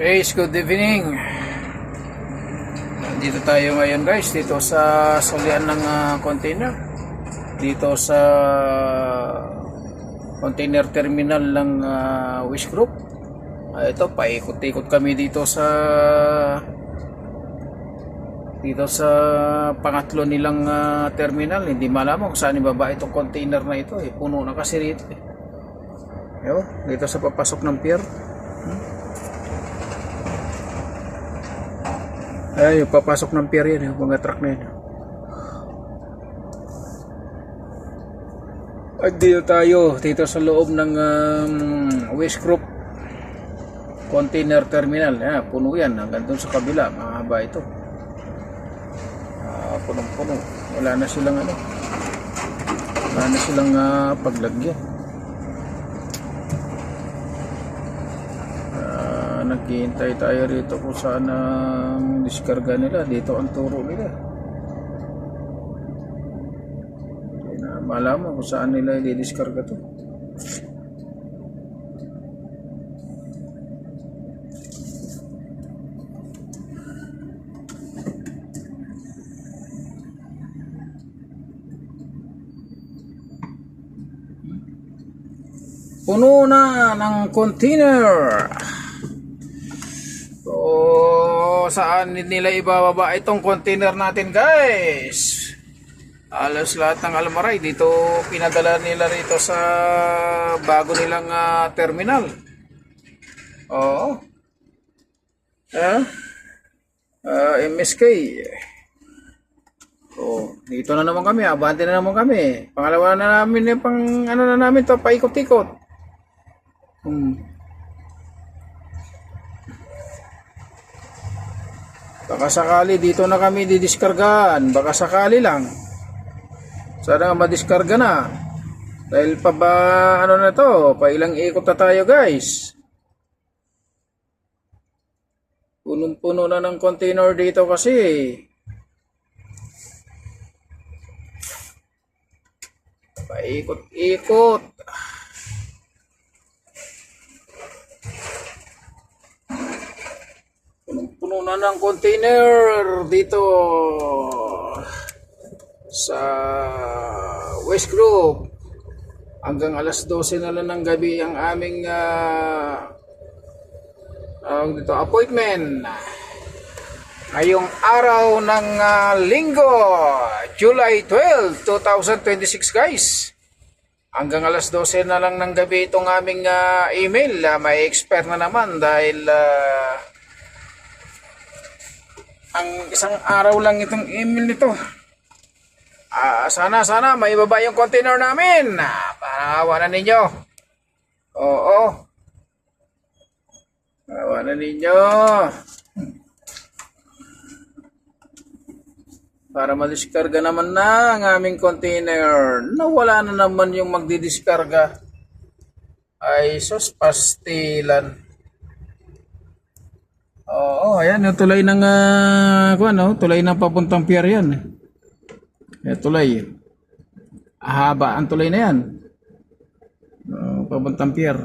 Guys, good evening. Dito tayo ngayon guys, dito sa salian ng container. Dito sa container terminal ng Wish Group. Ito, paikot-ikot kami dito sa pangatlo nilang terminal. Hindi malaman kung saan ibaba itong container na ito. Puno na kasi rito. Dito sa papasok ng pier. Yung papasok ng pier yan, yung mga truck na yun. At dito tayo, dito sa loob ng Wish Group Container Terminal. Puno yan, hanggang doon sa kabila, mahaba ito. Punong-puno. Wala na silang paglagyan. Naghihintay tayo rito kung saan ang diskarga nila. Dito ang turo nila. Hindi na malaman kung saan nila i-diskarga to. Puno na ng container. Saan nila ibababa itong container natin guys? Alos lahat ng almaray dito pinadala nila rito sa bago nilang terminal. MSK. Dito na naman kami, abante na naman kami. Pangalawa na namin yung namin to, paikot-ikot. Baka sakali dito na kami didiskargaan. Baka sakali lang. Sana nga madiskarga na. Dahil pa ba na to? Pa ilang ikot na tayo guys. Punong-puno na ng container dito kasi. Paikot-ikot. Puno na ng container dito sa Wish Group. Hanggang alas 12 na lang ng gabi ang aming appointment. Ngayong araw ng linggo, July 12, 2026 guys. Hanggang alas 12 na lang ng gabi itong aming email. May expire na naman dahil ang isang araw lang itong email nito. Sana maibaba yung container namin. Panawa na ninyo. Panawa na ninyo. Para madiskarga naman na ang aming container. Nawala na naman yung magdidiskarga. Ay sus, pastilan. Ayan yung tulay ng tulay ng papuntang pier yan. Tulay. Haba ang tulay na yan. Papuntang pier.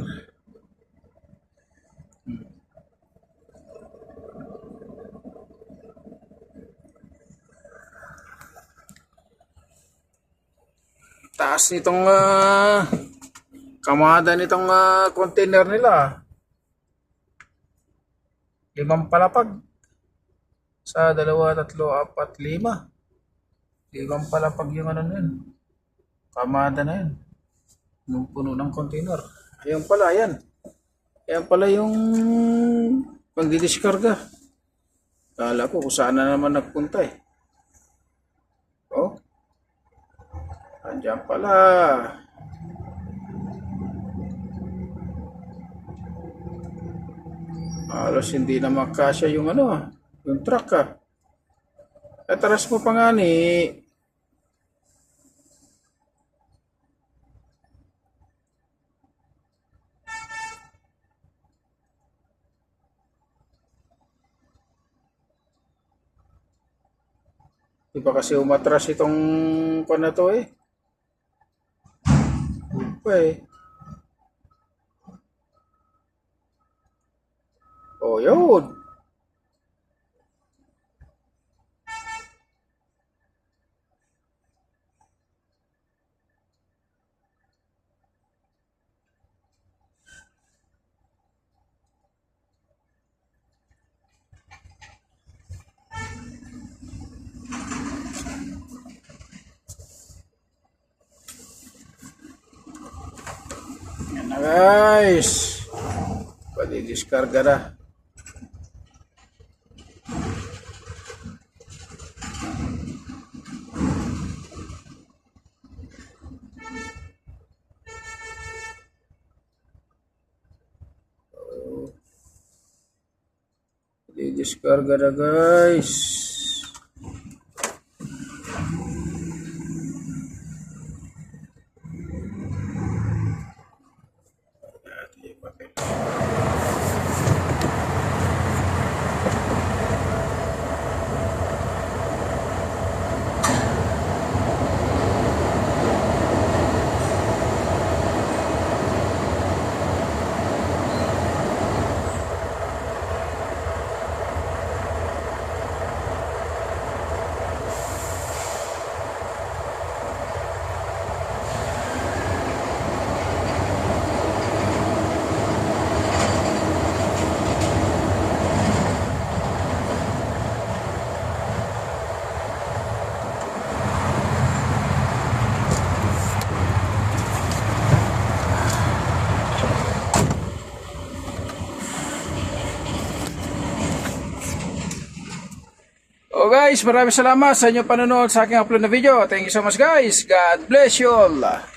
Taas nitong kamada nitong container nila. 5 palapag sa 2, 3, 4, 5. 5 palapag yung na yun. Kamada na yun. Nung puno ng container. Ayan pala, ayan. Ayan pala yung pagdidiskarga. Kala ko kung saan na naman nagpunta eh. Andiyan pala. Halos hindi na makasya yung yung truck Ataras mo pa nga ni. Di ba kasi umatras itong na to eh. yun. Yan na guys. Pwede diskarga na. Pwede diskarga na guys. Oh guys, maraming salamat sa inyong panonood sa aking upload na video. Thank you so much guys. God bless you all.